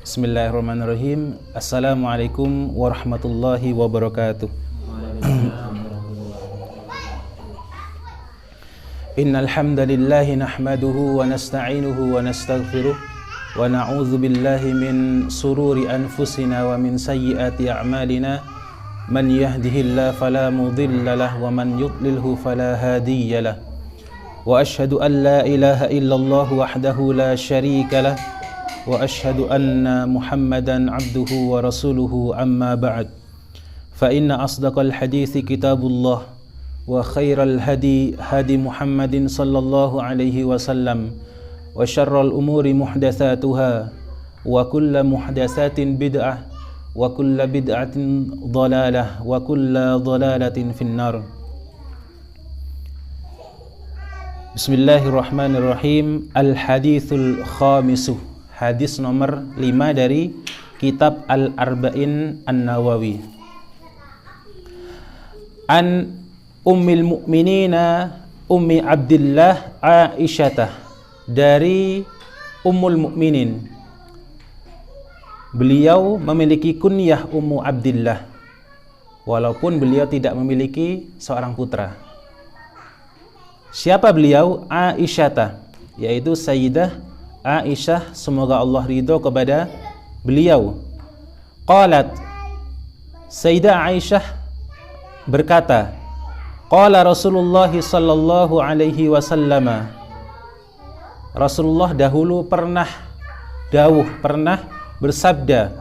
Bismillahirrahmanirrahim. Assalamualaikum warahmatullahi wabarakatuh. Innal hamdalillah nahmaduhu wa nasta'inuhu wa nastaghfiruh wa na'udzu billahi min sururi anfusina wa min sayyiati a'malina. Man yahdihillahu fala mudilla lahu wa man yudlilhu fala hadiya lahu. Wa asyhadu an la ilaha illallah wahdahu la syarika lahu wa asyhadu anna Muhammadan abduhu wa rasuluhu amma ba'd. Fa inna asdaqal hadithi kitabullah wa khairal hadi hadi Muhammadin sallallahu alaihi wasallam wa syarral umuri muhdatsatuha wa kullu muhdatsatin bid'ah wa kullu bid'atin dhalalah wa kullu dhalalatin finnar. Bismillahirrahmanirrahim. Al-hadithul khamisu, hadis nomor 5 dari kitab Al-Arba'in An-Nawawi. An Ummil Mu'minina Ummi Abdillah Aisyah, dari Ummul Mukminin. Beliau memiliki kunyah Ummu Abdillah, walaupun beliau tidak memiliki seorang putra. Siapa beliau? Aisyah, yaitu Sayyidah Aisyah, semoga Allah ridho kepada beliau. Qalat, Sayyidah Aisyah berkata, qala Rasulullah sallallahu alaihi wasallam, Rasulullah dahulu pernah bersabda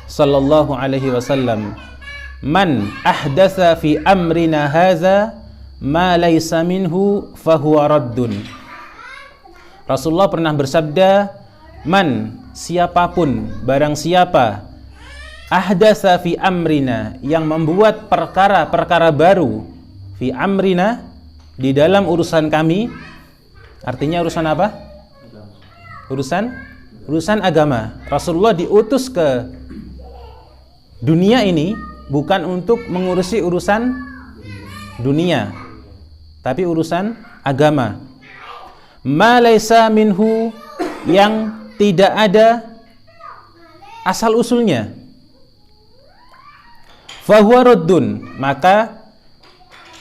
sallallahu alaihi wasallam, man ahdatsa fi amrina hadza ma laysa minhu fahuwa raddun. Rasulullah pernah bersabda, man, siapapun, barang siapa, ahdatsa fi amrina, yang membuat perkara-perkara baru, fi amrina, di dalam urusan kami. Artinya urusan apa? Urusan agama. Rasulullah diutus ke dunia ini bukan untuk mengurusi urusan dunia, tapi urusan agama. Ma laisa minhu, yang tidak ada asal usulnya. Fahuwa raddun, maka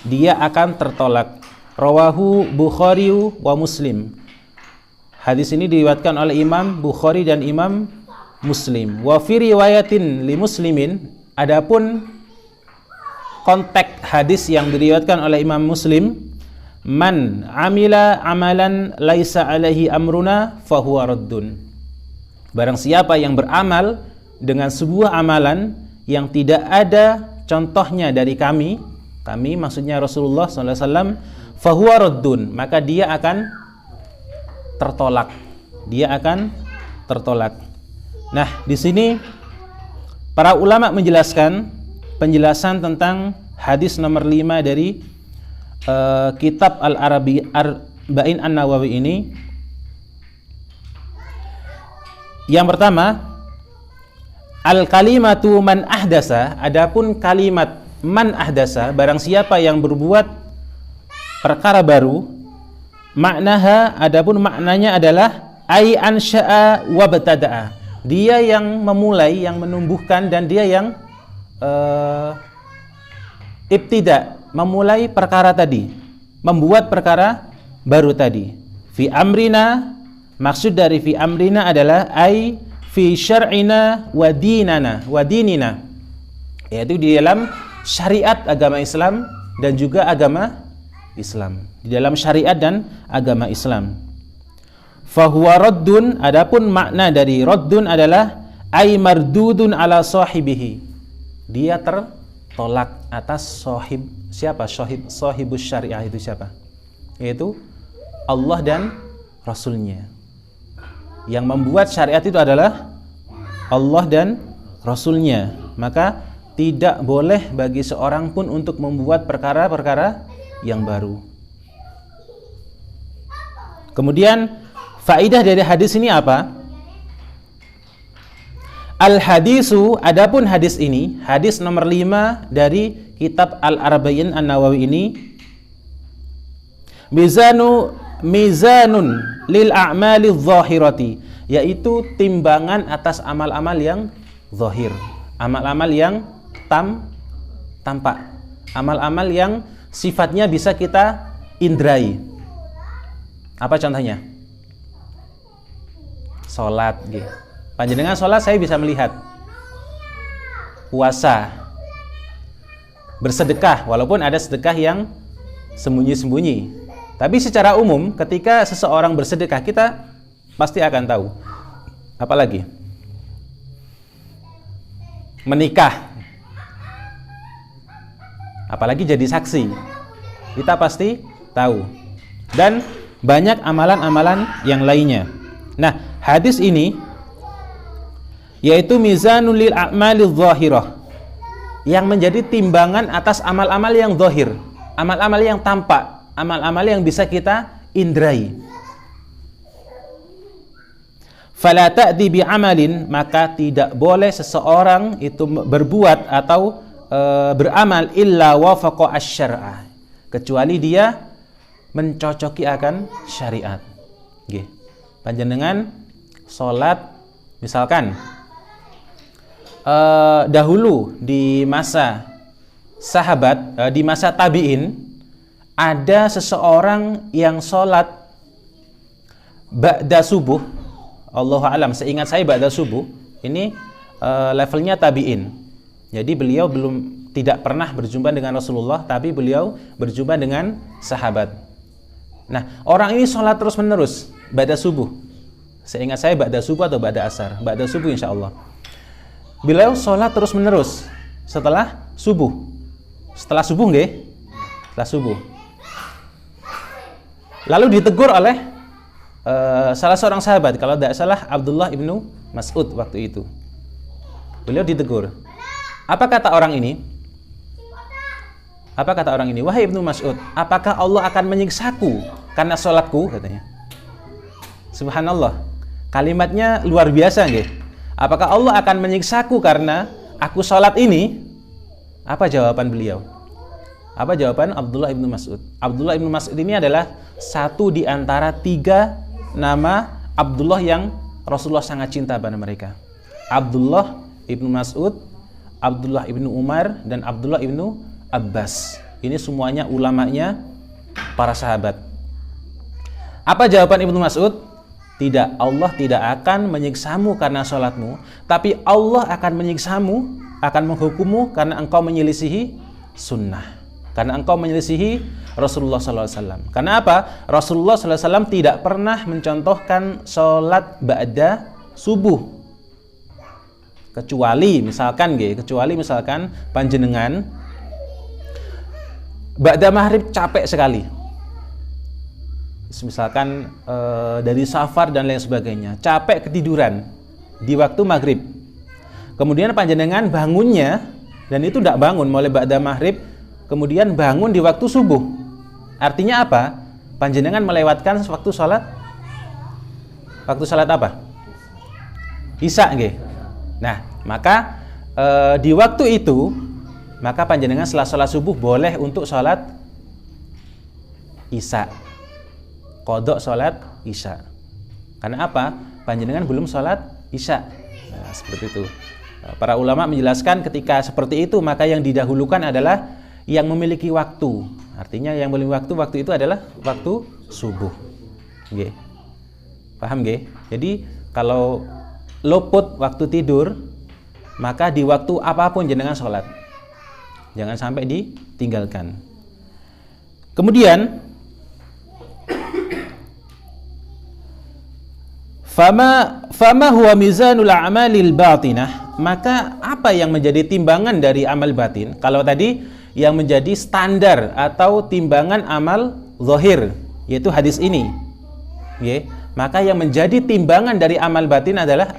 dia akan tertolak. Rawahu Bukhari wa Muslim. Hadis ini diriwayatkan oleh Imam Bukhari dan Imam Muslim. Wa fi riwayatin li Muslimin, adapun konteks hadis yang diriwayatkan oleh Imam Muslim, man amila amalan laisa alaihi amruna fahuwa raddun. Barang siapa yang beramal dengan sebuah amalan yang tidak ada contohnya dari kami maksudnya Rasulullah SAW, fahuwa raddun, maka dia akan tertolak. Nah, di sini para ulama menjelaskan penjelasan tentang hadis nomor 5 dari kitab Al-Arba'in An-Nawawi ini. Yang pertama, al-kalimatu man ahdasa, adapun kalimat man ahdasa, barang siapa yang berbuat perkara baru, maknaha, adapun maknanya adalah ai ansya'a wa btada'a, dia yang memulai, yang menumbuhkan, dan dia yang ibtida, memulai perkara tadi, membuat perkara baru tadi. Fi amrina, maksud dari fi amrina adalah ai fi syar'ina wa dinina, yaitu di dalam syariat agama Islam dan juga agama Islam, di dalam syariat dan agama Islam. Fahuwa raddun, adapun makna dari raddun adalah ai mardudun ala sahibihi, dia tertolak atas sahib. Siapa sahibus syariah itu siapa? Yaitu Allah dan Rasulnya. Yang membuat syariat itu adalah Allah dan Rasulnya. Maka tidak boleh bagi seorang pun untuk membuat perkara-perkara yang baru. Kemudian faidah dari hadis ini apa? Al-hadisu, adapun hadis ini, hadis nomor 5 dari kitab Al-Arba'in An-Nawawi ini, mizanun lil a'mali dhahirati, yaitu timbangan atas amal-amal yang zahir, amal-amal yang tampak, amal-amal yang sifatnya bisa kita indrai. Apa contohnya? Salat nggih. Panjenengan salat saya bisa melihat. Puasa. Bersedekah, walaupun ada sedekah yang sembunyi-sembunyi. Tapi secara umum ketika seseorang bersedekah kita pasti akan tahu. Apalagi? Menikah. Apalagi jadi saksi. Kita pasti tahu. Dan banyak amalan-amalan yang lainnya. Nah, hadis ini yaitu mizanul lil a'malidz zahirah, yang menjadi timbangan atas amal-amal yang zahir, amal-amal yang tampak, amal-amal yang bisa kita indrai. Fala ta'di bi amalin, maka tidak boleh seseorang itu berbuat atau beramal illa wafaqa asy-syar'a, kecuali dia mencocoki akan syariat. Nggih. Panjenengan salat misalkan dahulu di masa sahabat, di masa tabi'in, ada seseorang yang sholat ba'da subuh. Allahu a'lam, seingat saya ba'da subuh ini levelnya tabi'in. Jadi beliau tidak pernah berjumpa dengan Rasulullah, tapi beliau berjumpa dengan sahabat. Nah, orang ini sholat terus menerus ba'da subuh. Seingat saya ba'da subuh atau ba'da asar, ba'da subuh insyaallah. Beliau sholat terus menerus setelah subuh. Setelah subuh nggih? Setelah subuh. Lalu ditegur oleh salah seorang sahabat, kalau tidak salah Abdullah ibnu Mas'ud waktu itu. Beliau ditegur. Apa kata orang ini? Apa kata orang ini? Wahai Ibnu Mas'ud, apakah Allah akan menyiksaku karena sholatku? Katanya. Subhanallah. Kalimatnya luar biasa nggih. Apakah Allah akan menyiksaku karena aku sholat ini? Apa jawaban beliau? Apa jawaban Abdullah ibnu Mas'ud? Abdullah ibnu Mas'ud ini adalah satu di antara 3 nama Abdullah yang Rasulullah sangat cinta pada mereka. Abdullah ibnu Mas'ud, Abdullah ibnu Umar, dan Abdullah ibnu Abbas. Ini semuanya ulamanya para sahabat. Apa jawaban Ibnu Mas'ud? Tidak, Allah tidak akan menyiksamu karena sholatmu, tapi Allah akan menyiksamu, akan menghukummu karena engkau menyelisihi sunnah, karena engkau menyelisihi Rasulullah SAW. Karena apa? Rasulullah SAW tidak pernah mencontohkan sholat ba'da subuh, kecuali misalkan panjenengan ba'da maghrib capek sekali. Misalkan dari safar dan lain sebagainya, capek ketiduran di waktu maghrib. Kemudian panjenengan bangunnya, dan itu tidak bangun mulai ba'da maghrib, kemudian bangun di waktu subuh. Artinya apa? Panjenengan melewatkan waktu sholat. Waktu sholat apa? Isya nggih. Nah, maka di waktu itu, maka panjenengan setelah sholat subuh boleh untuk sholat isya, qodok sholat isya. Karena apa? Panjenengan belum sholat isya. Nah, seperti itu. Para ulama menjelaskan ketika seperti itu, maka yang didahulukan adalah yang memiliki waktu. Artinya yang memiliki waktu itu adalah waktu subuh. Nggih. Paham nggih? Jadi kalau luput waktu tidur, maka di waktu apapun jenengan sholat. Jangan sampai ditinggalkan. Kemudian fama huwa mizanul a'malil batinah, maka apa yang menjadi timbangan dari amal batin? Kalau tadi yang menjadi standar atau timbangan amal zahir, yaitu hadis ini. Nggih. Maka yang menjadi timbangan dari amal batin adalah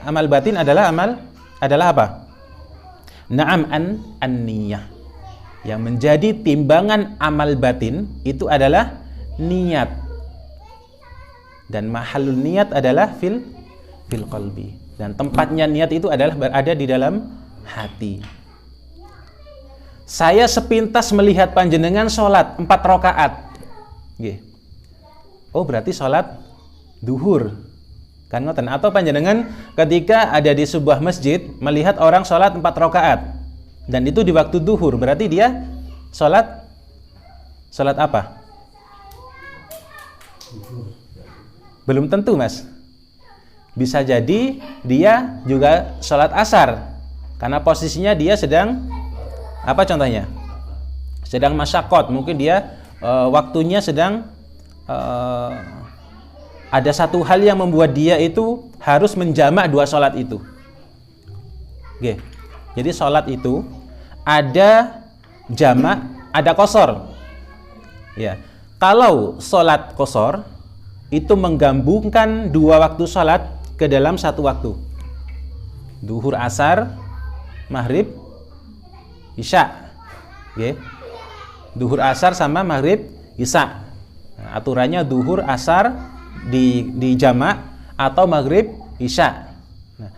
apa? Na'am an-niyah. Yang menjadi timbangan amal batin itu adalah niat. Dan mahallun niat adalah fil qalbi. Dan tempatnya niat itu adalah berada di dalam hati. Saya sepintas melihat panjenengan sholat 4 rakaat. Oh, berarti sholat duhur. Kan ngoten. Atau panjenengan ketika ada di sebuah masjid melihat orang sholat 4 rakaat dan itu di waktu duhur, berarti dia sholat apa? Belum tentu, Mas. Bisa jadi dia juga sholat asar karena posisinya dia sedang apa contohnya? Sedang masyakot, mungkin dia waktunya sedang ada satu hal yang membuat dia itu harus menjamak 2 sholat itu. Oke. Jadi sholat itu ada jamak, ada qashar. Ya. Kalau sholat qashar itu menggabungkan 2 waktu sholat ke dalam 1 waktu. Duhur, asar, maghrib, isya. Oke. Duhur, asar sama maghrib, isya. Nah, aturannya duhur, asar di jamak atau maghrib isya. Nah,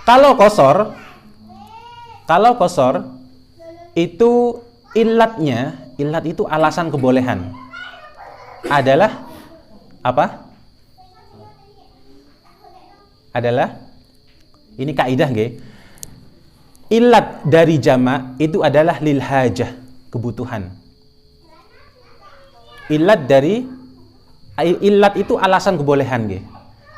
kalau qashar itu ilat itu alasan kebolehan adalah apa? Adalah ini kaidah nggih. Ilat dari jamak itu adalah lil hajah, kebutuhan. Ilat itu alasan kebolehan nggih.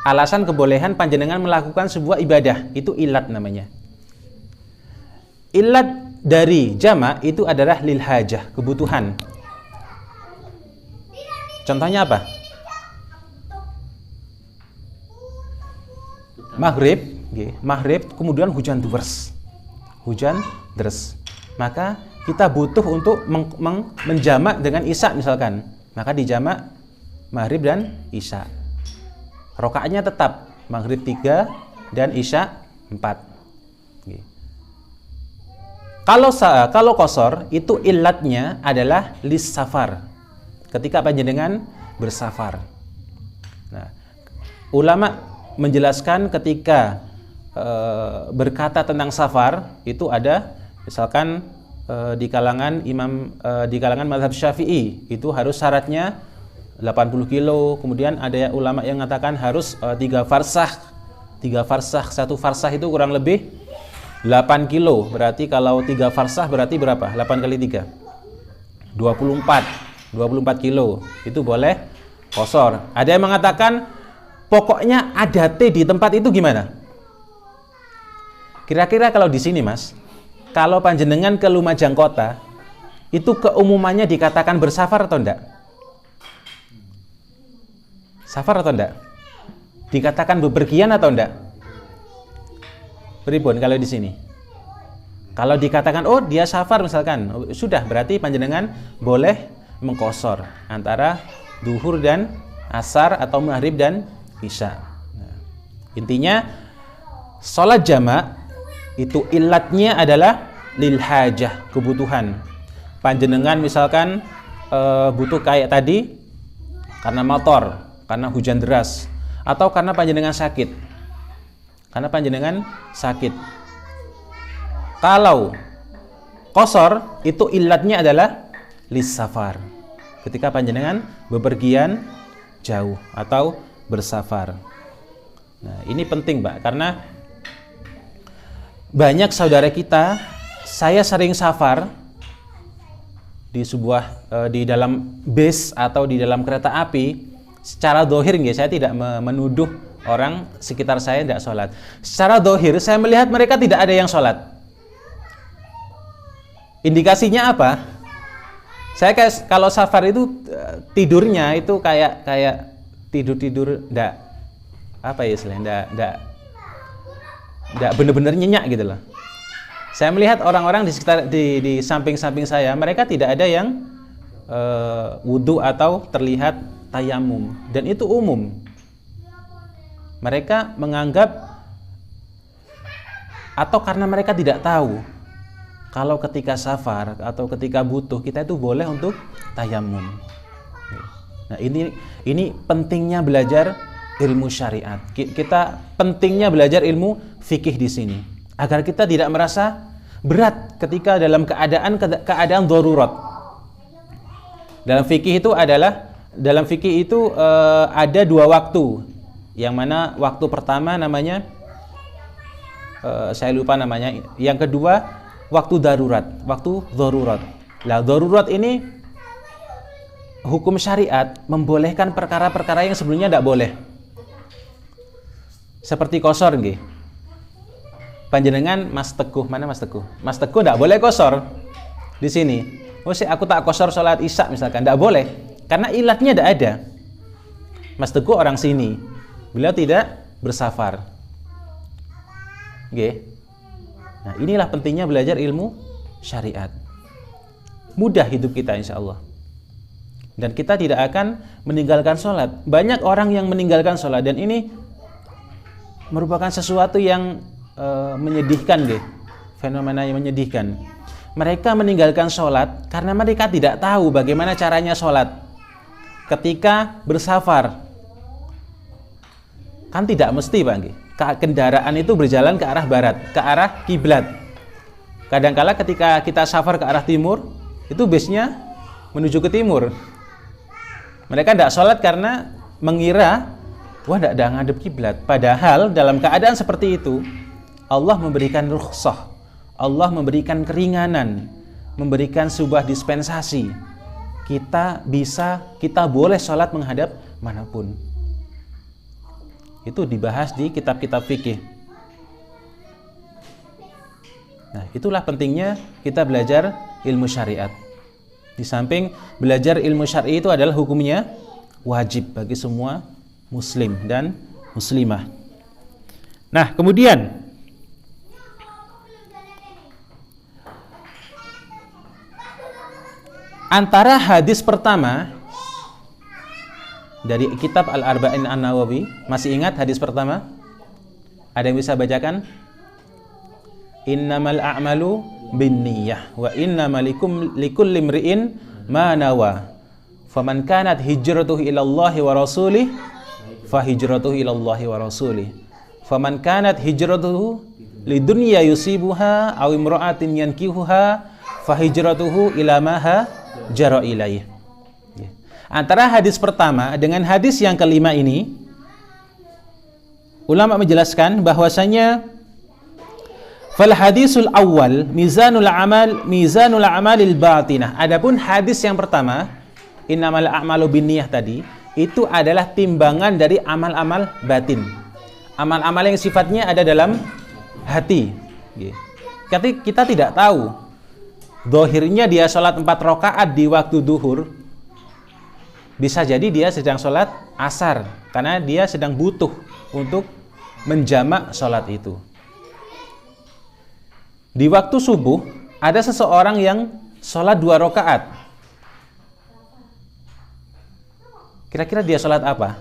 Alasan kebolehan panjenengan melakukan sebuah ibadah, itu ilat namanya. Ilat dari jamak itu adalah lil hajah, kebutuhan. Contohnya apa? Maghrib, nggih. Maghrib kemudian hujan deras. Maka kita butuh untuk menjamak dengan isya misalkan. Maka dijamak maghrib dan isya. Rakaatnya tetap maghrib 3 dan isya 4. Kalau qashar itu ilatnya adalah lis safar. Ketika panjenengan bersafar. Nah, ulama menjelaskan ketika berkata tentang safar itu ada misalkan di kalangan mazhab Syafi'i itu harus syaratnya 80 kilo, kemudian ada ulama yang mengatakan harus 3 farsah. 3 farsah, 1 farsah itu kurang lebih 8 kilo. Berarti kalau 3 farsah berarti berapa? 8 kali 3. 24 kilo. Itu boleh qashar. Ada yang mengatakan pokoknya ada T di tempat itu gimana? Kira-kira kalau di sini, Mas, kalau panjenengan ke Lumajang kota, itu keumumannya dikatakan bersafar atau enggak? Safar atau enggak? Dikatakan bepergian atau enggak? Pripun kalau di sini? Kalau dikatakan oh dia safar misalkan, sudah berarti panjenengan boleh mengqashar antara duhur dan asar atau maghrib dan isya. Nah, intinya sholat jamak itu ilatnya adalah lil hajah, kebutuhan. Panjenengan misalkan butuh kayak tadi karena motor, karena hujan deras, atau karena panjenengan sakit. Kalau qashar itu ilatnya adalah lis safar. Ketika panjenengan bepergian jauh atau bersafar. Nah, ini penting, Mbak, karena banyak saudara kita, saya sering safar di dalam bis atau di dalam kereta api. Secara dohir, saya tidak menuduh orang sekitar saya tidak sholat. Secara dohir, saya melihat mereka tidak ada yang sholat. Indikasinya apa? Saya kalau safar itu tidurnya itu kayak tidur enggak apa ya istilahnya, enggak benar-benar nyenyak gitu loh. Saya melihat orang-orang di sekitar di samping-samping saya, mereka tidak ada yang wudu atau terlihat tayamum, dan itu umum. Mereka menganggap atau karena mereka tidak tahu kalau ketika safar atau ketika butuh kita itu boleh untuk tayamum. Nah, ini pentingnya belajar ilmu syariat. Kita pentingnya belajar ilmu fikih di sini agar kita tidak merasa berat ketika dalam keadaan darurat. Dalam fikih itu ada 2 waktu Yang mana waktu pertama namanya saya lupa namanya. Yang kedua waktu darurat, waktu darurat. Lah darurat ini hukum syariat membolehkan perkara-perkara yang sebelumnya tidak boleh. Seperti kosor nggih. Panjenengan Mas Teguh, mana Mas Teguh? Mas Teguh tidak boleh kosor di sini. Oh sih aku tak kosor sholat isya misalkan, tidak boleh karena ilatnya tidak ada. Mas Teguh orang sini, beliau tidak bersafar. Oke. Nah inilah pentingnya belajar ilmu syariat. Mudah hidup kita insya Allah. Dan kita tidak akan meninggalkan sholat. Banyak orang yang meninggalkan sholat dan ini merupakan sesuatu yang menyedihkan deh. Fenomena yang menyedihkan. Mereka meninggalkan sholat karena mereka tidak tahu bagaimana caranya sholat ketika bersafar. Kan tidak mesti Pak Nggih. Kendaraan itu berjalan ke arah barat, ke arah kiblat. Kadangkala ketika kita safar ke arah timur, itu busnya menuju ke timur. Mereka tidak sholat karena mengira, wah tidak ngadep kiblat. Padahal dalam keadaan seperti itu, Allah memberikan rukhsah, Allah memberikan keringanan, memberikan sebuah dispensasi. Kita boleh sholat menghadap manapun. Itu dibahas di kitab-kitab fikih. Nah, itulah pentingnya kita belajar ilmu syariat. Di samping belajar ilmu syar'i itu adalah hukumnya wajib bagi semua muslim dan muslimah. Nah, kemudian antara hadis pertama dari kitab Al-Arba'in An-Nawawi, masih ingat hadis pertama? Ada yang bisa bacakan? Innamal a'malu binniyah wa innamal likulli imri'in ma nawa. Faman kanat hijratuhu ila Allah wa rasulih fa hijratuhu ila Allah wa rasulih. Faman kanat hijratuhu lidunya yusibuha aw imra'atin yankihuha fa hijratuhu ila ma hajara ilaih. Antara hadis pertama dengan hadis yang kelima ini, ulama menjelaskan bahwasanya fal hadisul awal mizanul amalil batinah. Adapun hadis yang pertama, innamal a'malu binniyah tadi, itu adalah timbangan dari amal-amal batin. Amal-amal yang sifatnya ada dalam hati. Kita tidak tahu zahirnya dia sholat 4 rakaat di waktu duhur. Bisa jadi dia sedang sholat asar karena dia sedang butuh untuk menjamak sholat itu. Di waktu subuh ada seseorang yang sholat 2 rakaat. Kira-kira dia sholat apa?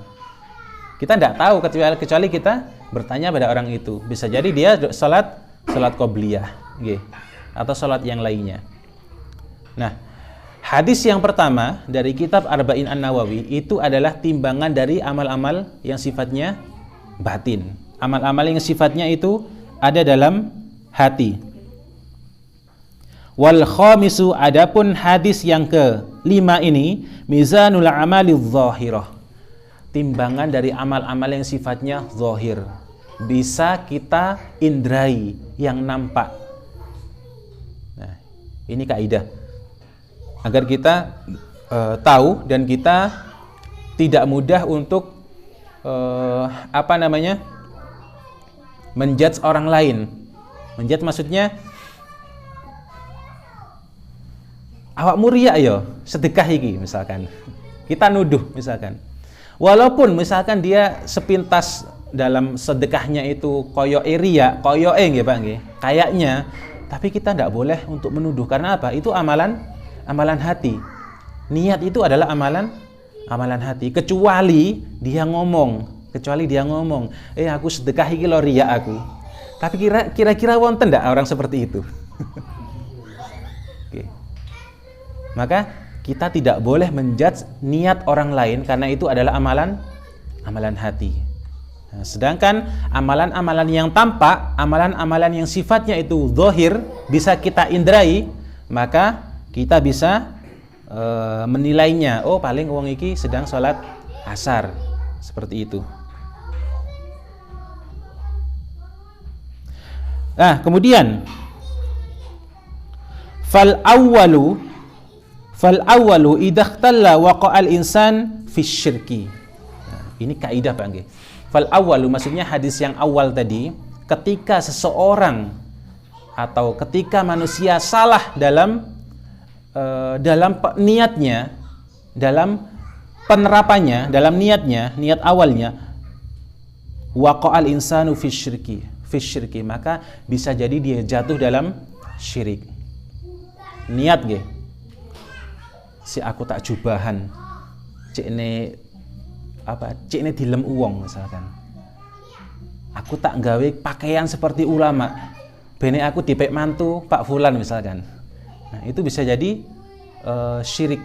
Kita tidak tahu kecuali kita bertanya pada orang itu. Bisa jadi dia sholat qobliyah atau sholat yang lainnya. Nah, hadis yang pertama dari kitab Arba'in An-Nawawi itu adalah timbangan dari amal-amal yang sifatnya batin. Amal-amal yang sifatnya itu ada dalam hati. Wal khamisu, adapun hadis yang kelima ini, mizanul amalidz zahirah. Timbangan dari amal-amal yang sifatnya zahir. Bisa kita indrai yang nampak. Nah, ini kaidah. Agar kita tahu dan kita tidak mudah untuk menjudge orang lain. Menjudge maksudnya awak muria ya sedekah iki misalkan. Kita nuduh misalkan. Walaupun misalkan dia sepintas dalam sedekahnya itu koyo ria, koyo nggih Pak nggih. Kayaknya, tapi kita tidak boleh untuk menuduh karena apa? Itu amalan hati. Niat itu adalah amalan hati. Kecuali dia ngomong, aku sedekah iki lho riya aku. Tapi kira-kira wonten ndak orang seperti itu? Oke. Maka kita tidak boleh menjudge niat orang lain karena itu adalah amalan hati. Nah, sedangkan amalan-amalan yang tampak, amalan-amalan yang sifatnya itu zahir, bisa kita indrai, maka kita bisa menilainya. Oh, paling wong iki sedang sholat asar. Seperti itu. Nah, kemudian fal awwalu idza ikhtalla waqa'al insan fi syirki. Nah, ini kaidah Pak nggih. Fal awwalu maksudnya hadis yang awal tadi, ketika seseorang atau ketika manusia salah dalam niatnya, dalam penerapannya, dalam niatnya, niat awalnya, waqa'al insanu fi syirki, maka bisa jadi dia jatuh dalam syirik. Niat nggih. Si aku tak jubahan. Cik ini dilem uwong misalkan. Aku tak gawe pakaian seperti ulama. Bene aku dipek mantu Pak Fulan misalkan. Nah, itu bisa jadi syirik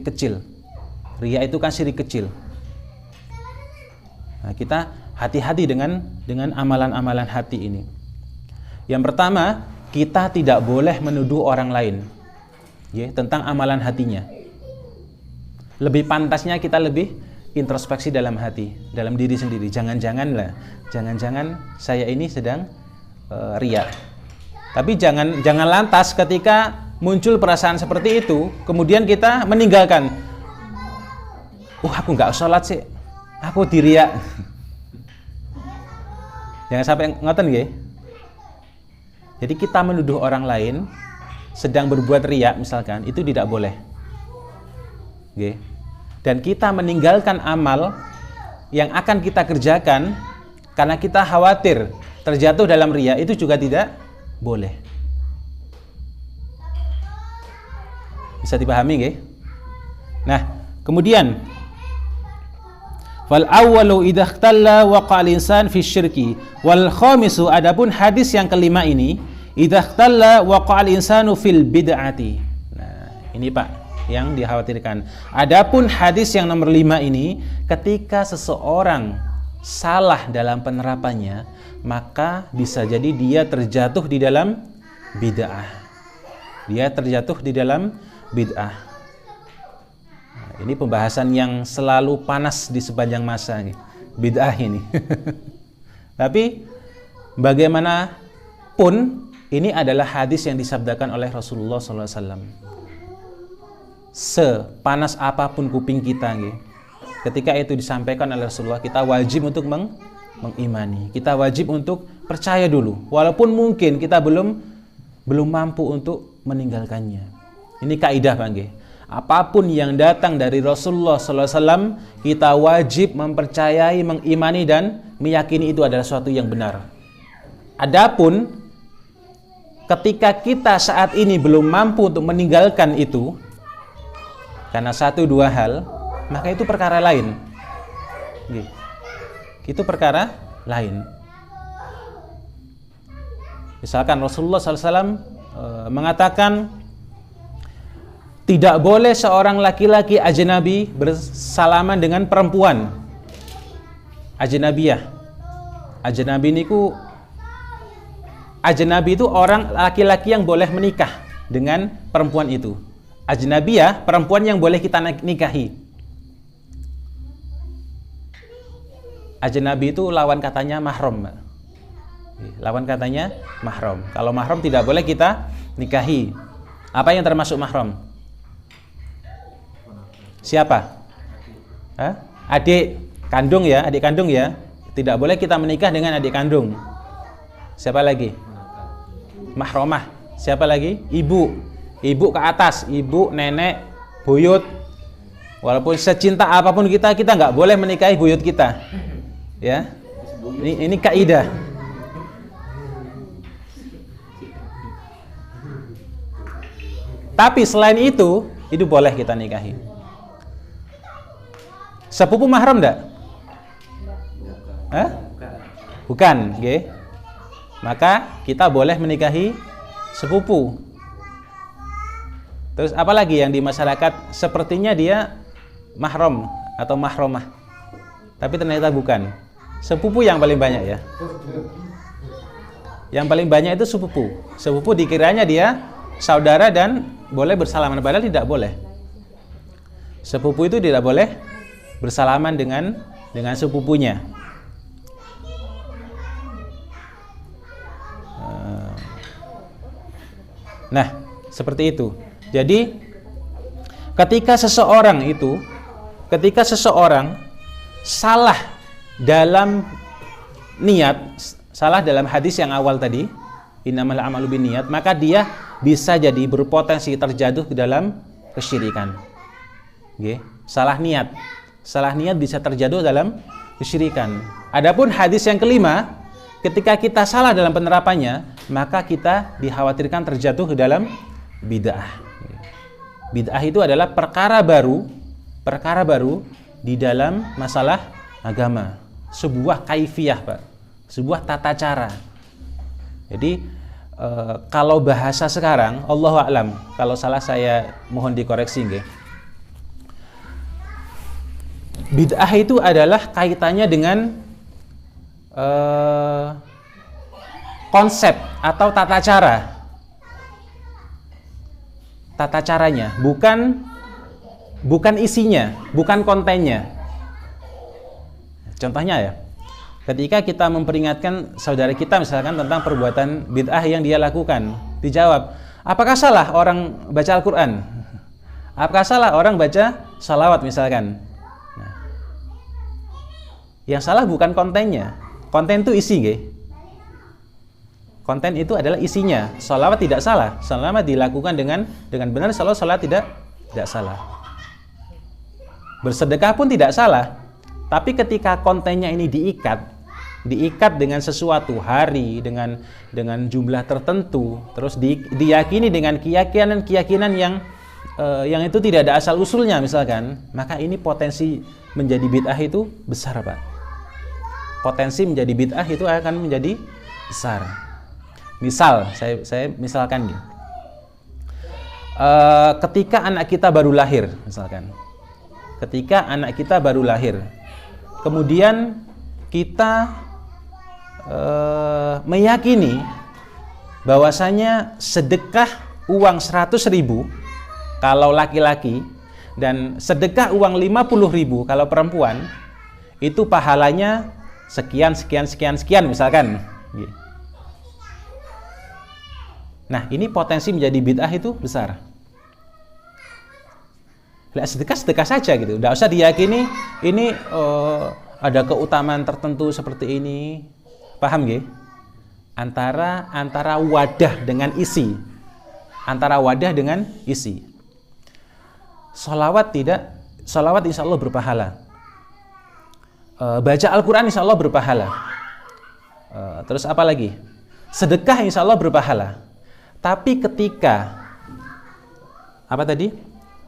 kecil. Riya itu kan syirik kecil. Nah, kita hati-hati dengan amalan-amalan hati ini. Yang pertama, kita tidak boleh menuduh orang lain ya, tentang amalan hatinya. Lebih pantasnya kita lebih introspeksi dalam hati, dalam diri sendiri. Jangan-jangan saya ini sedang riya. Tapi jangan lantas ketika muncul perasaan seperti itu, kemudian kita meninggalkan. Aku nggak sholat sih, aku diriya. Jangan sampai ngoten nggih. Jadi kita menuduh orang lain sedang berbuat riya misalkan, itu tidak boleh. Nggih. Dan kita meninggalkan amal yang akan kita kerjakan karena kita khawatir terjatuh dalam riya, itu juga tidak boleh. Bisa dipahami nggih? Nah, kemudian fal awwalu idza ikhtalla waqa'al insan fi syirki wal khamisu, adapun hadis yang kelima ini, idza ikhtalla waqa'al insanu fil bid'ati. Nah, ini Pak yang dikhawatirkan. Adapun hadis yang nomor 5 ini, ketika seseorang salah dalam penerapannya, maka bisa jadi dia terjatuh di dalam bid'ah. Dia terjatuh di dalam bid'ah. Nah, ini pembahasan yang selalu panas di sepanjang masa nih, bid'ah ini. Tapi bagaimanapun ini adalah hadis yang disabdakan oleh Rasulullah SAW. Sepanas apapun kuping kita, ketika itu disampaikan oleh Rasulullah, kita wajib untuk mengimani. Kita wajib untuk percaya dulu, walaupun mungkin kita belum mampu untuk meninggalkannya. Ini kaidah Pak nggih. Apapun yang datang dari Rasulullah SAW, kita wajib mempercayai, mengimani dan meyakini itu adalah suatu yang benar. Adapun ketika kita saat ini belum mampu untuk meninggalkan itu karena satu dua hal, maka itu perkara lain. Itu perkara lain. Misalkan Rasulullah SAW mengatakan tidak boleh seorang laki-laki ajnabi bersalaman dengan perempuan ajnabiyah. Ajnabi itu orang laki-laki yang boleh menikah dengan perempuan itu. Ajnabiyah, perempuan yang boleh kita nikahi. Ajnabi itu lawan katanya mahram. Lawan katanya mahram. Kalau mahram tidak boleh kita nikahi. Apa yang termasuk mahram? Siapa? Adik kandung ya, adik kandung ya. Tidak boleh kita menikah dengan adik kandung. Siapa lagi? Mahramah. Siapa lagi? Ibu. Ibu ke atas, ibu, nenek, buyut. Walaupun secinta apapun kita nggak boleh menikahi buyut kita. Ya. Ini kaidah. Tapi selain itu boleh kita nikahi. Sepupu mahram enggak? Bukan, nggih. Maka kita boleh menikahi sepupu. Terus apa lagi yang di masyarakat sepertinya dia mahram atau mahramah, tapi ternyata bukan. Sepupu yang paling banyak ya. Yang paling banyak itu sepupu. Sepupu dikiranya dia saudara dan boleh bersalaman, padahal tidak boleh. Sepupu itu tidak boleh bersalaman dengan sepupunya. Nah, seperti itu. Jadi ketika seseorang salah dalam niat, salah dalam hadis yang awal tadi, innamal a'malu binniyat, maka dia bisa jadi berpotensi terjatuh ke dalam kesyirikan. Oke, salah niat bisa terjatuh dalam kesyirikan. Adapun hadis yang kelima, ketika kita salah dalam penerapannya, maka kita dikhawatirkan terjatuh ke dalam bid'ah. Bid'ah itu adalah perkara baru di dalam masalah agama. Sebuah kaifiyah, Pak. Sebuah tata cara. Jadi kalau bahasa sekarang, Allahu a'lam, kalau salah saya mohon dikoreksi nggih. Bid'ah itu adalah kaitannya dengan konsep atau tata caranya, bukan isinya, bukan kontennya. Contohnya ya, ketika kita memperingatkan saudara kita misalkan tentang perbuatan bid'ah yang dia lakukan, dijawab, apakah salah orang baca Al-Quran? Apakah salah orang baca salawat misalkan? Nah, yang salah bukan kontennya, konten itu isi, nggih. Konten itu adalah isinya. Sholawat tidak salah, selama dilakukan dengan benar, sholat tidak salah. Bersedekah pun tidak salah. Tapi ketika kontennya ini diikat dengan sesuatu hari, dengan jumlah tertentu, terus diyakini dengan keyakinan yang itu tidak ada asal usulnya misalkan, maka ini potensi menjadi bid'ah itu besar, Pak. Potensi menjadi bid'ah itu akan menjadi besar. Misal, saya misalkan nih, ketika anak kita baru lahir, misalkan, kemudian kita meyakini bahwasanya sedekah uang 100.000 kalau laki-laki dan sedekah uang 50.000 kalau perempuan, itu pahalanya sekian misalkan. Nah, ini potensi menjadi bid'ah itu besar. Sedekah saja gitu, tidak usah diyakini ini ada keutamaan tertentu seperti ini. Paham nggih? Antara wadah dengan isi. Sholawat insya Allah berpahala. Baca Al-Quran insya Allah berpahala. Terus apa lagi? Sedekah insya Allah berpahala. Tapi ketika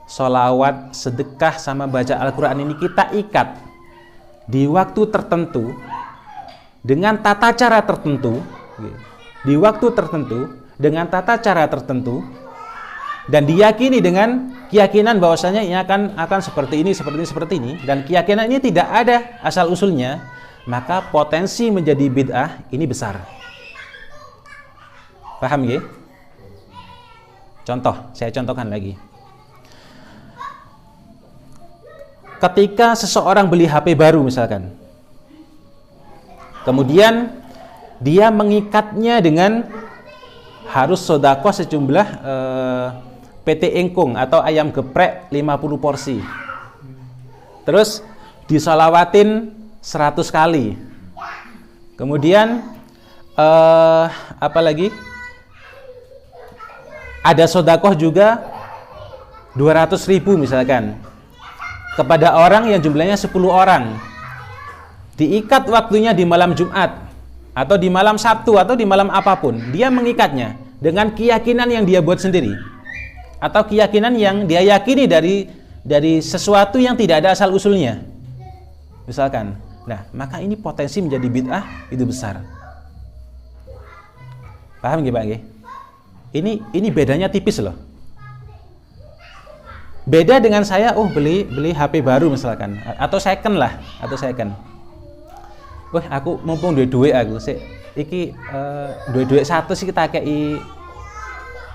sholawat, sedekah sama baca Al-Quran ini kita ikat di waktu tertentu dengan tata cara tertentu, dan diyakini dengan keyakinan bahwasanya ini akan seperti ini, dan keyakinan ini tidak ada asal usulnya, maka potensi menjadi bid'ah ini besar. Paham nggih? Saya contohkan lagi. Ketika seseorang beli HP baru misalkan, kemudian dia mengikatnya dengan harus sedekah sejumlah PT Engkung atau ayam geprek 50 porsi. Terus disalawatin 100 kali. Kemudian apa lagi? Ada sedekah juga 200.000 misalkan kepada orang yang jumlahnya 10 orang. Diikat waktunya di malam Jumat atau di malam Sabtu atau di malam apapun. Dia mengikatnya dengan keyakinan yang dia buat sendiri atau keyakinan yang dia yakini dari sesuatu yang tidak ada asal usulnya. Misalkan. Nah, maka ini potensi menjadi bid'ah itu besar. Paham nggih, Pak nggih? Ini bedanya tipis loh. Beda dengan saya, beli HP baru misalkan, atau second. Aku mumpung duit aku sih, iki duit satu sih kita kei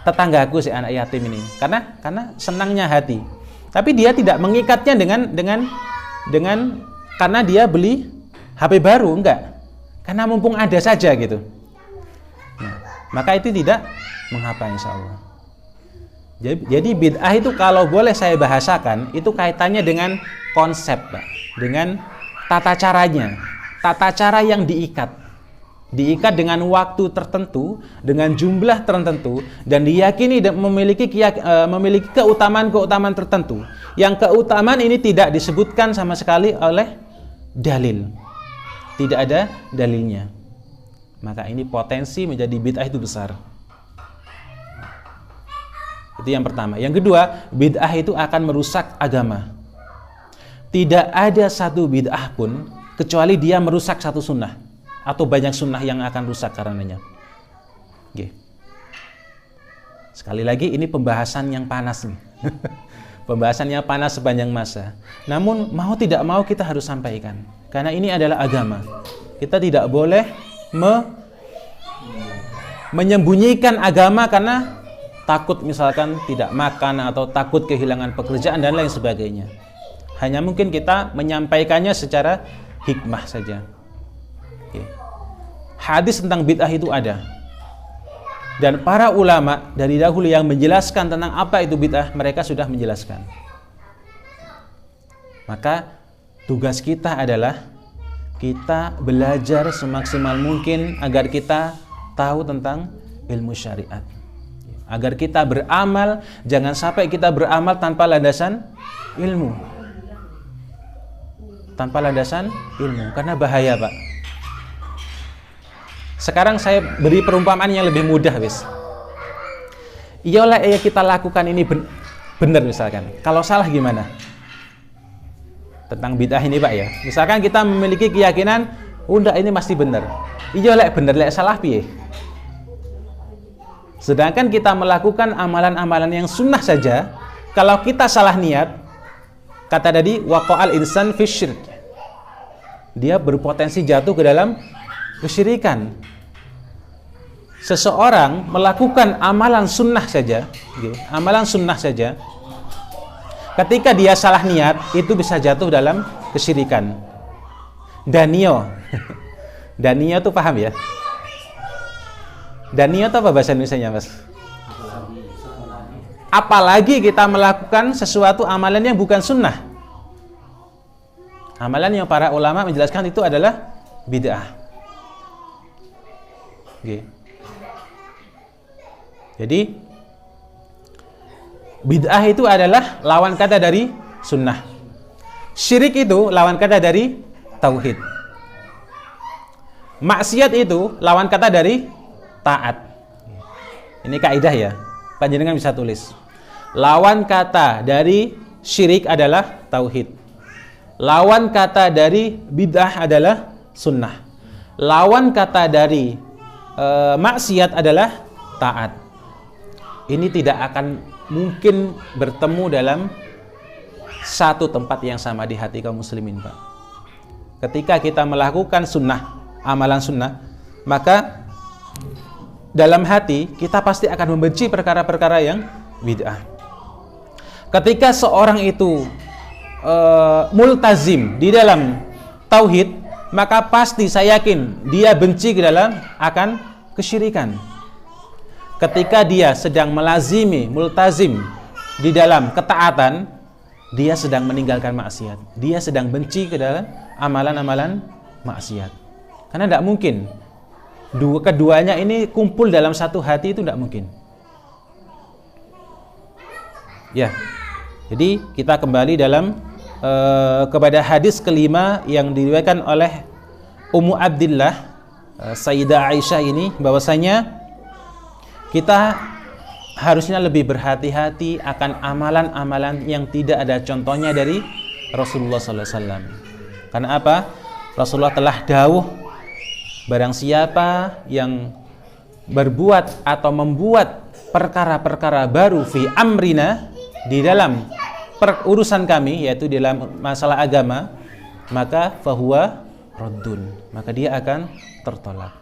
tetanggaku sih anak yatim ini, karena senangnya hati. Tapi dia tidak mengikatnya dengan karena dia beli HP baru, enggak, karena mumpung ada saja gitu. Nah, maka itu tidak mengapa insya Allah. Jadi bid'ah itu kalau boleh saya bahasakan, itu kaitannya dengan konsep, Pak. Dengan tata caranya. Tata cara yang diikat. Diikat dengan waktu tertentu, dengan jumlah tertentu, dan diyakini memiliki keutamaan-keutamaan tertentu. Yang keutamaan ini tidak disebutkan sama sekali oleh dalil. Tidak ada dalilnya. Maka ini potensi menjadi bid'ah itu besar. Itu yang pertama. Yang kedua, bid'ah itu akan merusak agama. Tidak ada satu bid'ah pun kecuali dia merusak satu sunnah, atau banyak sunnah yang akan rusak karenanya. Oke. Sekali lagi ini pembahasan yang panas nih. Pembahasan yang panas sepanjang masa. Namun mau tidak mau kita harus sampaikan, karena ini adalah agama. Kita tidak boleh menyembunyikan agama karena takut misalkan tidak makan atau takut kehilangan pekerjaan dan lain sebagainya. Hanya mungkin kita menyampaikannya secara hikmah saja. Oke. Hadis tentang bid'ah itu ada. Dan para ulama dari dahulu yang menjelaskan tentang apa itu bid'ah, mereka sudah menjelaskan. Maka tugas kita adalah kita belajar semaksimal mungkin agar kita tahu tentang ilmu syariat. Agar kita beramal, jangan sampai kita beramal tanpa landasan ilmu. Tanpa landasan ilmu, karena bahaya, Pak. Sekarang saya beri perumpamaan yang lebih mudah, wis. Iyalah kita lakukan ini benar misalkan. Kalau salah gimana? Tentang bid'ah ini, Pak, ya. Misalkan kita memiliki keyakinan, udah ini pasti benar. Iyalah benar, lek salah piye? Sedangkan kita melakukan amalan-amalan yang sunnah saja, kalau kita salah niat, kata tadi waqa'al insan fi syirk, dia berpotensi jatuh ke dalam kesyirikan. Seseorang melakukan amalan sunnah saja, amalan sunnah saja, ketika dia salah niat, itu bisa jatuh dalam kesyirikan. Danio itu paham ya? Danio itu apa bahasa Indonesianya, Mas? Apalagi kita melakukan sesuatu amalan yang bukan sunnah. Amalan yang para ulama menjelaskan itu adalah bid'ah. Oke. Jadi bid'ah itu adalah lawan kata dari sunnah. Syirik itu lawan kata dari tauhid. Maksiat itu lawan kata dari taat. Ini kaidah ya. Panjenengan bisa tulis. Lawan kata dari syirik adalah tauhid. Lawan kata dari bid'ah adalah sunnah. Lawan kata dari maksiat adalah taat. Ini tidak akan mungkin bertemu dalam satu tempat yang sama di hati kaum muslimin, Pak. Ketika kita melakukan sunnah, amalan sunnah, maka dalam hati kita pasti akan membenci perkara-perkara yang bid'ah. Ketika seorang itu multazim di dalam tauhid, maka pasti saya yakin dia benci ke dalam akan kesyirikan. Ketika dia sedang melazimi, multazim di dalam ketaatan, dia sedang meninggalkan maksiat. Dia sedang benci ke dalam amalan-amalan maksiat. Karena tidak mungkin keduanya ini kumpul dalam satu hati, itu tidak mungkin. Ya, jadi kita kembali dalam kepada hadis kelima yang diriwayatkan oleh Ummu Abdillah, Sayyidah Aisyah ini, bahwasanya kita harusnya lebih berhati-hati akan amalan-amalan yang tidak ada contohnya dari Rasulullah SAW. Karena apa? Rasulullah telah dawuh, barang siapa yang berbuat atau membuat perkara-perkara baru fi amrina, di dalam urusan kami, yaitu di dalam masalah agama, maka fahuwa raddun, maka dia akan tertolak.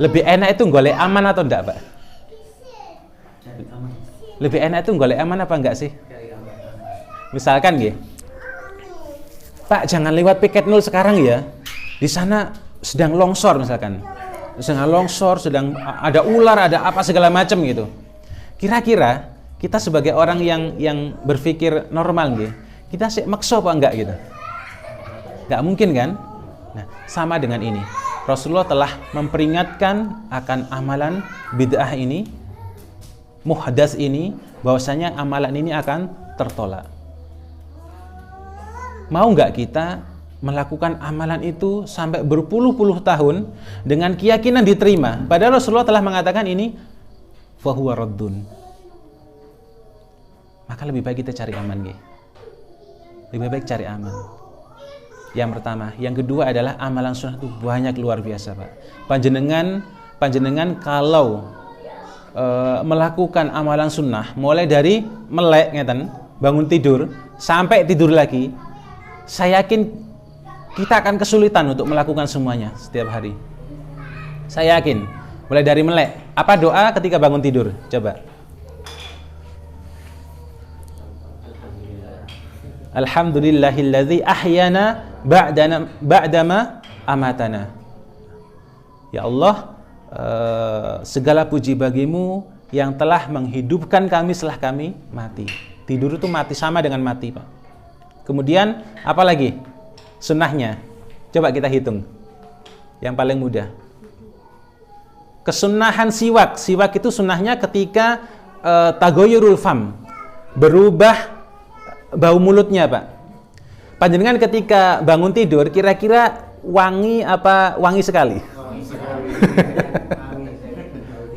Lebih enak itu golek aman atau enggak, Pak? Lebih enak itu golek aman apa enggak sih? Misalkan nggih, Pak, jangan lewat piket 0 sekarang ya. Di sana sedang longsor misalkan. Sedang longsor, sedang ada ular, ada apa segala macam gitu. Kira-kira kita sebagai orang yang berpikir normal nggih, kita sih maksa apa enggak gitu? Enggak mungkin kan? Nah, sama dengan ini. Rasulullah telah memperingatkan akan amalan bid'ah ini, muhdas ini, bahwasanya amalan ini akan tertolak. Mau nggak kita melakukan amalan itu sampai berpuluh-puluh tahun dengan keyakinan diterima? Padahal Rasulullah telah mengatakan ini fahuwa raddun. Maka lebih baik kita cari aman, nggih. Lebih baik cari aman. Yang pertama, yang kedua adalah amalan sunnah itu banyak luar biasa, Pak. Panjenengan kalau melakukan amalan sunnah mulai dari melek ngeten, bangun tidur sampai tidur lagi, saya yakin kita akan kesulitan untuk melakukan semuanya setiap hari. Saya yakin. Mulai dari melek. Apa doa ketika bangun tidur? Coba. Alhamdulillahilladzi ahyana ba'dama amatana. Ya Allah, segala puji bagimu yang telah menghidupkan kami setelah kami mati. Tidur itu mati, sama dengan mati, Pak. Kemudian apa lagi sunnahnya? Coba kita hitung. Yang paling mudah. Kesunnahan siwak. Siwak itu sunnahnya ketika tagoyurul fam, berubah bau mulutnya, Pak. Panjenengan ketika bangun tidur kira-kira wangi apa wangi sekali? Wangi sekali.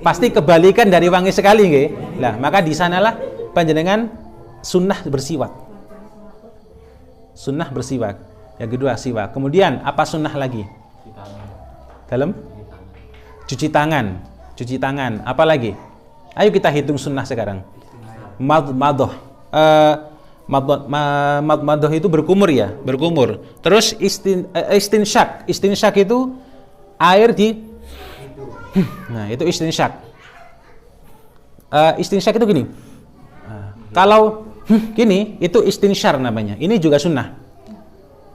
Pasti kebalikan dari wangi sekali, nggih. Nah, maka di sanalah panjenengan sunnah bersiwak. Sunnah bersiwak. Yang kedua siwak. Kemudian apa sunnah lagi? Dalam cuci tangan. Cuci tangan. Apa lagi? Ayo kita hitung sunnah sekarang. Madmadoh. Madmadoh itu berkumur ya, berkumur. Terus istinsyak. Istinsyak itu air di nah, itu istinsyak. Istinsyak itu gini. Kalau gini, itu istinsyar namanya. Ini juga sunnah.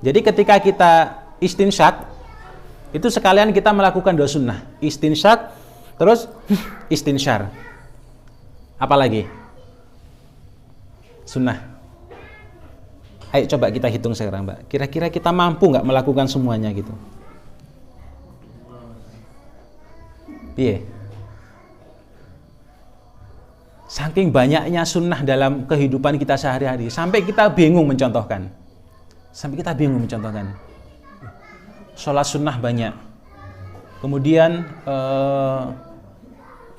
Jadi ketika kita istinsyak, itu sekalian kita melakukan dua sunnah. Istinsyak, terus istinsyar. Apalagi? Sunnah. Ayo coba kita hitung sekarang, Mbak. Kira-kira kita mampu nggak melakukan semuanya gitu? Iya. Saking banyaknya sunnah dalam kehidupan kita sehari-hari, sampai kita bingung mencontohkan. Sholat sunnah banyak. Kemudian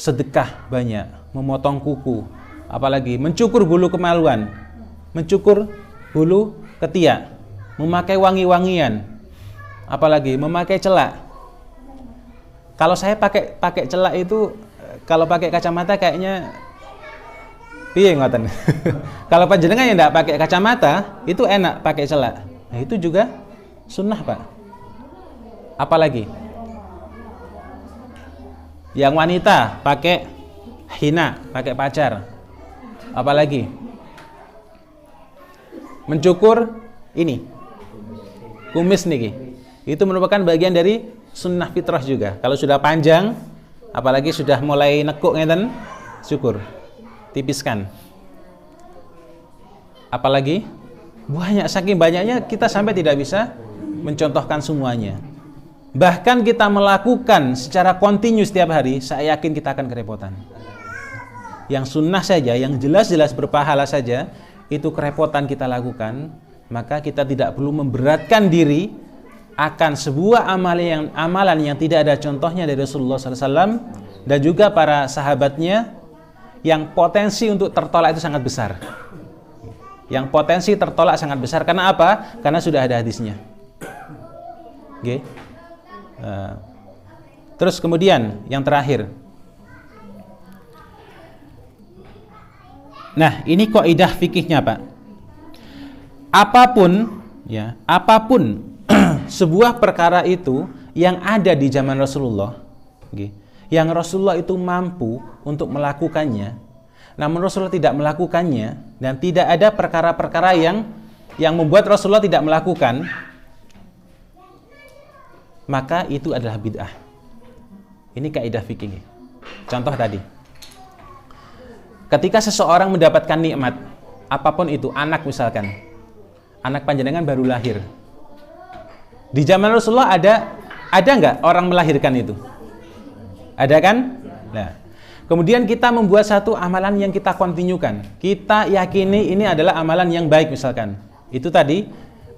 sedekah banyak, memotong kuku, apalagi mencukur bulu kemaluan, mencukur bulu ketiak, memakai wangi-wangian, apalagi memakai celak. Kalau saya pakai celak itu, kalau pakai kacamata kayaknya piye ngoten. Kalau panjenengan yang enggak pakai kacamata, itu enak pakai celak. Nah, itu juga sunnah, Pak. Apalagi? Yang wanita pakai hina, pakai pacar. Apalagi? Mencukur ini. Kumis niki. Itu merupakan bagian dari sunnah fitrah juga. Kalau sudah panjang, apalagi sudah mulai nekuk ngeten, syukur. Tipiskan. Apalagi banyak, saking banyaknya kita sampai tidak bisa mencontohkan semuanya. Bahkan kita melakukan secara kontinu setiap hari, saya yakin kita akan kerepotan. Yang sunnah saja, yang jelas-jelas berpahala saja, itu kerepotan kita lakukan, maka kita tidak perlu memberatkan diri akan sebuah amalan yang tidak ada contohnya dari Rasulullah SAW dan juga para sahabatnya, yang potensi untuk tertolak itu sangat besar. Yang potensi tertolak sangat besar. Karena apa? Karena sudah ada hadisnya. Oke. Terus kemudian yang terakhir. Nah, ini kaidah fikihnya, Pak. Apapun sebuah perkara itu yang ada di zaman Rasulullah, yang Rasulullah itu mampu untuk melakukannya, namun Rasulullah tidak melakukannya, dan tidak ada perkara-perkara yang membuat Rasulullah tidak melakukan, maka itu adalah bid'ah. Ini kaidah fikih. Contoh tadi, ketika seseorang mendapatkan nikmat, apapun itu, anak misalkan, anak panjenengan baru lahir. Di zaman Rasulullah ada nggak orang melahirkan itu? Ada kan? Nah, kemudian kita membuat satu amalan yang kita kontinukan. Kita yakini ini adalah amalan yang baik misalkan. Itu tadi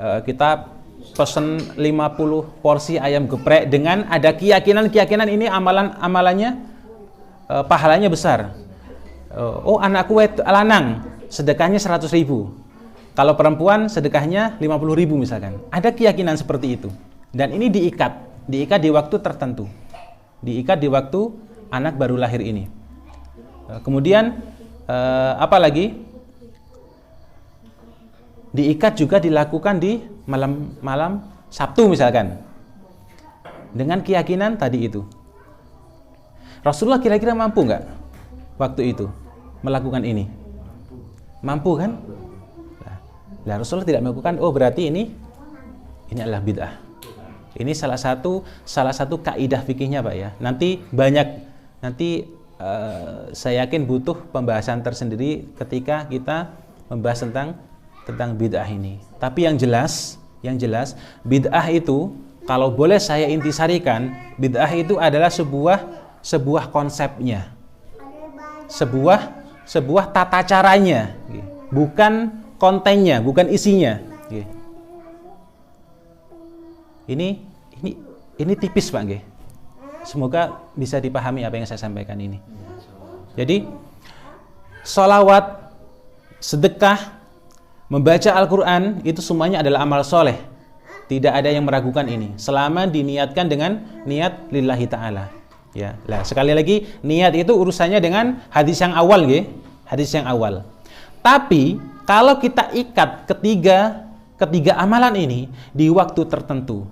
kita pesen 50 porsi ayam geprek dengan ada keyakinan ini amalannya pahalanya besar. Oh, anakku lanang, sedekahnya 100.000. Kalau perempuan sedekahnya 50.000 misalkan. Ada keyakinan seperti itu. Dan ini diikat di waktu tertentu. Diikat di waktu anak baru lahir ini. Kemudian apa lagi? Diikat juga dilakukan di malam Sabtu misalkan. Dengan keyakinan tadi itu. Rasulullah kira-kira mampu nggak waktu itu melakukan ini? Mampu kan? Nah, Rasulullah tidak melakukan. Oh, berarti ini adalah bid'ah. Ini salah satu kaidah fikihnya, Pak ya. Nanti saya yakin butuh pembahasan tersendiri ketika kita membahas tentang bid'ah ini. Tapi yang jelas bid'ah itu kalau boleh saya intisarikan, bid'ah itu adalah sebuah konsepnya. Sebuah tata caranya, bukan kontennya, bukan isinya. Ini tipis, Pak nggih. Semoga bisa dipahami apa yang saya sampaikan ini. Jadi sholawat, sedekah, membaca Al-Quran itu semuanya adalah amal soleh. Tidak ada yang meragukan ini selama diniatkan dengan niat lillahi ta'ala. Ya, lah sekali lagi niat itu urusannya dengan hadis yang awal, nggih. Hadis yang awal. Tapi kalau kita ikat ketiga amalan ini di waktu tertentu,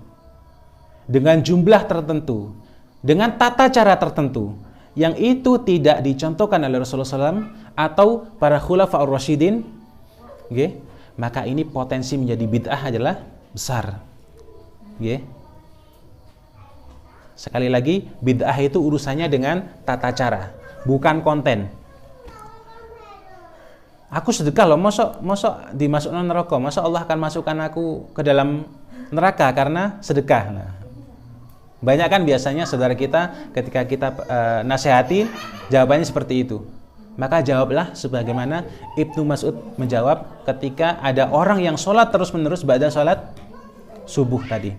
dengan jumlah tertentu, dengan tata cara tertentu, yang itu tidak dicontohkan oleh Rasulullah SAW atau para khulafaur rasyidin, okay, maka ini potensi menjadi bid'ah adalah besar. Okay. Sekali lagi, bid'ah itu urusannya dengan tata cara, bukan konten. Aku sedekah loh, mosok dimasukkan neraka, masa Allah akan masukkan aku ke dalam neraka karena sedekah. Nah, banyak kan biasanya saudara kita ketika kita nasihati, jawabannya seperti itu. Maka jawablah sebagaimana Ibnu Mas'ud menjawab ketika ada orang yang sholat terus-menerus ba'da sholat subuh tadi.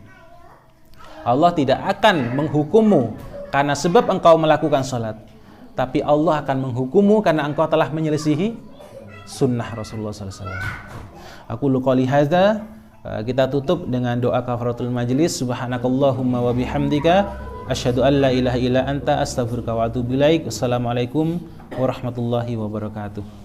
Allah tidak akan menghukummu karena sebab engkau melakukan sholat, tapi Allah akan menghukummu karena engkau telah menyelisihi sunnah Rasulullah SAW. Aku qouli hadza. Kita tutup dengan doa kafaratul majlis. Subhanakallahumma wa bihamdika asyhadu an la ilaha illa anta astaghfiruka wa atubu ilaik. Assalamualaikum warahmatullahi wabarakatuh.